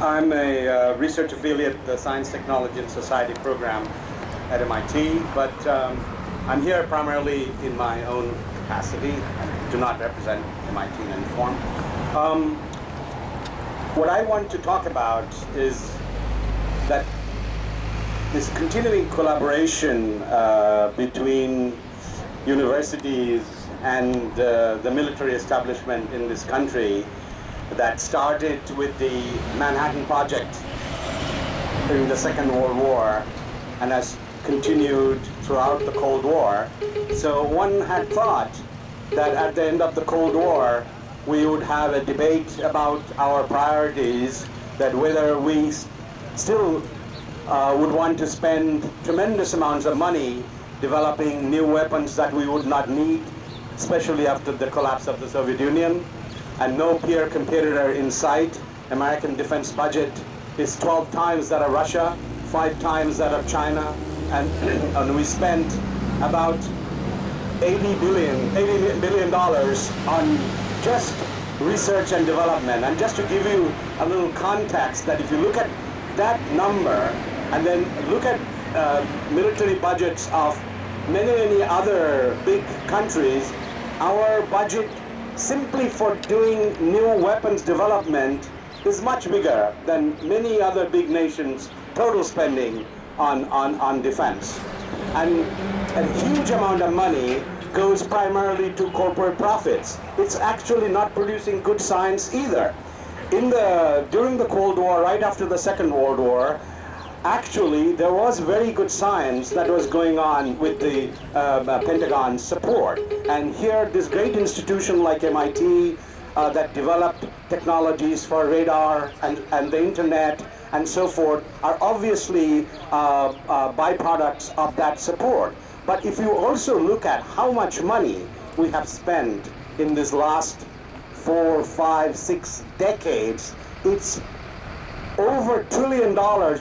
I'm a research affiliate at the Science, Technology and Society program at MIT, but I'm here primarily in my own capacity. I do not represent MIT in any form. What I want to talk about is that this continuing collaboration between universities and the military establishment in this country that started with the Manhattan Project during the Second World War and has continued throughout the Cold War. So one had thought that at the end of the Cold War we would have a debate about our priorities, that whether we still would want to spend tremendous amounts of money developing new weapons that we would not need, especially after the collapse of the Soviet Union, and no peer competitor in sight. American defense budget is 12 times that of Russia, 5 times that of China, and we spent about $80 billion on just research and development. And just to give you a little context, that if you look at that number and then look at military budgets of many other big countries, our budget simply for doing new weapons development is much bigger than many other big nations' total spending on defense. And a huge amount of money goes primarily to corporate profits. It's actually not producing good science either. During the Cold War, right after the Second World War, actually there was very good science that was going on with the Pentagon support. And here, this great institution like MIT that developed technologies for radar and the internet and so forth are obviously byproducts of that support. But if you also look at how much money we have spent in this last 4, 5, 6 decades, it's over $1 trillion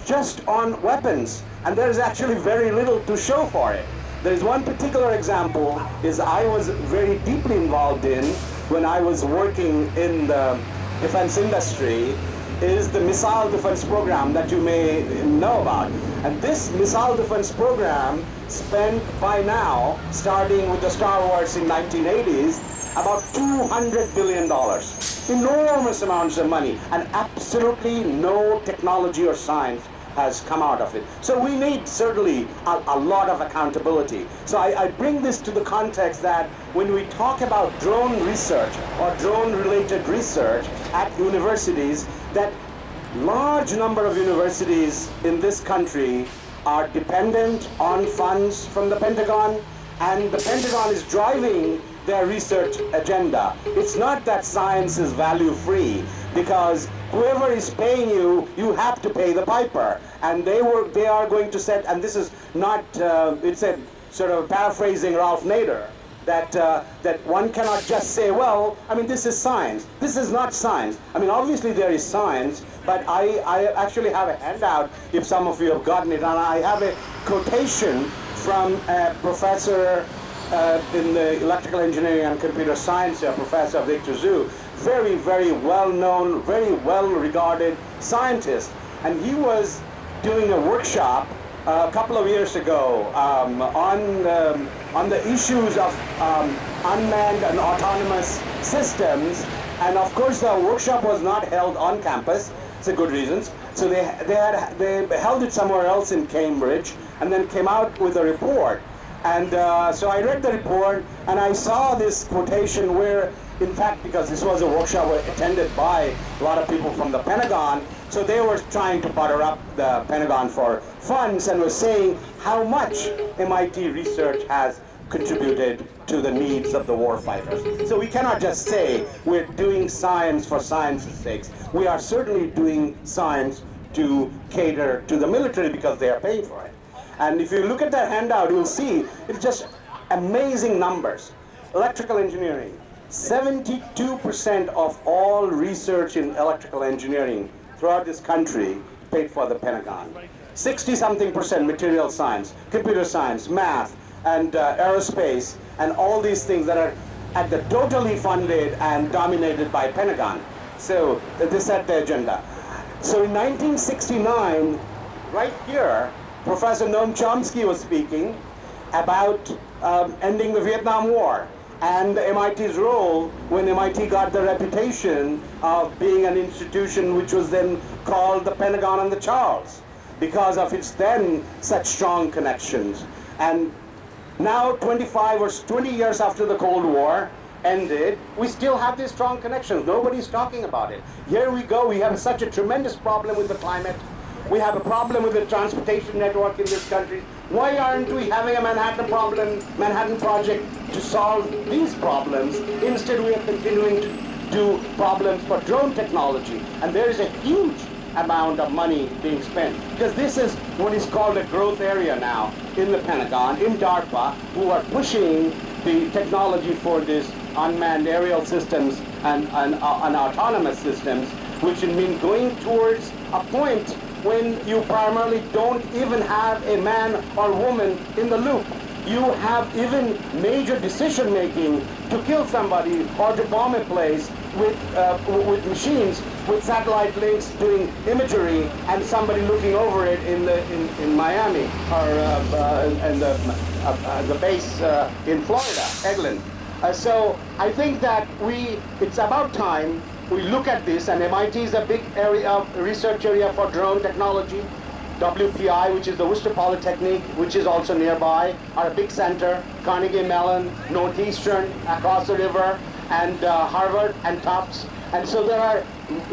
just on weapons, and there's actually very little to show for it. There's one particular example is I was very deeply involved in when I was working in the defense industry, is the missile defense program that you may know about. And this missile defense program spent by now, starting with the Star Wars in 1980s, about $200 billion. Enormous amounts of money, and absolutely no technology or science has come out of it. So we need certainly a lot of accountability. So I bring this to the context that when we talk about drone research or drone-related research at universities, that large number of universities in this country are dependent on funds from the Pentagon, and the Pentagon is driving their research agenda. It's not that science is value-free, because whoever is paying you, you have to pay the piper. And they are going to set, and this is not, it's a sort of paraphrasing Ralph Nader, that one cannot just say, well, I mean, this is science. This is not science. I mean, obviously there is science, but I actually have a handout, if some of you have gotten it, and I have a quotation from a professor in the electrical engineering and computer science, Professor Victor Zhu, very, very well-known, very well-regarded scientist. And he was doing a workshop a couple of years ago on the issues of unmanned and autonomous systems. And of course, the workshop was not held on campus. It's a good reasons. So they held it somewhere else in Cambridge, and then came out with a report. And so I read the report, and I saw this quotation where, in fact, because this was a workshop attended by a lot of people from the Pentagon, so they were trying to butter up the Pentagon for funds and were saying how much MIT research has contributed to the needs of the warfighters. So we cannot just say we're doing science for science's sake. We are certainly doing science to cater to the military because they are paying for it. And if you look at that handout, you'll see it's just amazing numbers. Electrical engineering, 72% of all research in electrical engineering throughout this country paid for the Pentagon. 60-something% material science, computer science, math, and aerospace, and all these things that are at the totally funded and dominated by Pentagon. So this set the agenda. So in 1969, right here, Professor Noam Chomsky was speaking about ending the Vietnam War and MIT's role when MIT got the reputation of being an institution which was then called the Pentagon and the Charles because of its then such strong connections. And now 25 or 20 years after the Cold War ended, we still have these strong connections. Nobody's talking about it. Here we go, we have such a tremendous problem with the climate. We have a problem with the transportation network in this country. Why aren't we having a Manhattan Project to solve these problems? Instead, we are continuing to do problems for drone technology. And there is a huge amount of money being spent because this is what is called a growth area now in the Pentagon, in DARPA, who are pushing the technology for these unmanned aerial systems and autonomous systems, which would mean going towards a point when you primarily don't even have a man or woman in the loop. You have even major decision making to kill somebody or to bomb a place with machines, with satellite links doing imagery, and somebody looking over it in Miami or the base in Florida, Eglin. So I think that it's about time we look at this, and MIT is a big area, research area for drone technology. WPI, which is the Worcester Polytechnic, which is also nearby, are a big center. Carnegie Mellon, Northeastern, across the river, and Harvard and Tufts. And so there are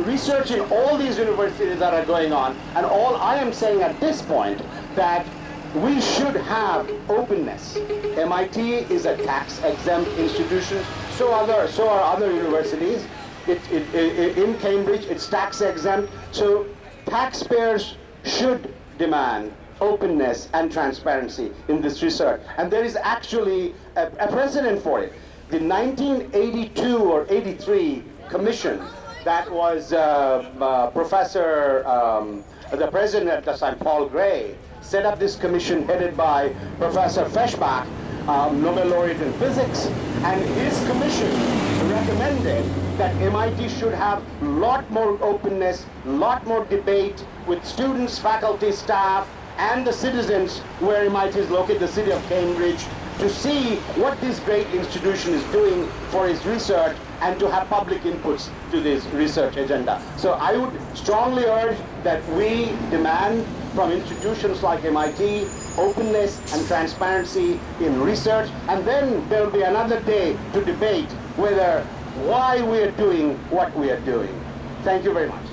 research in all these universities that are going on. And all I am saying at this point that we should have openness. MIT is a tax-exempt institution. So are other universities. In Cambridge, it's tax-exempt. So taxpayers should demand openness and transparency in this research. And there is actually a precedent for it. The 1982 or 83 commission that was the president at the time, Paul Gray, set up this commission headed by Professor Feshbach, Nobel laureate in physics, and his commission recommended that MIT should have a lot more openness, a lot more debate with students, faculty, staff, and the citizens where MIT is located, the city of Cambridge, to see what this great institution is doing for its research and to have public inputs to this research agenda. So I would strongly urge that we demand from institutions like MIT openness and transparency in research, and then there will be another day to debate why we are doing what we are doing. Thank you very much.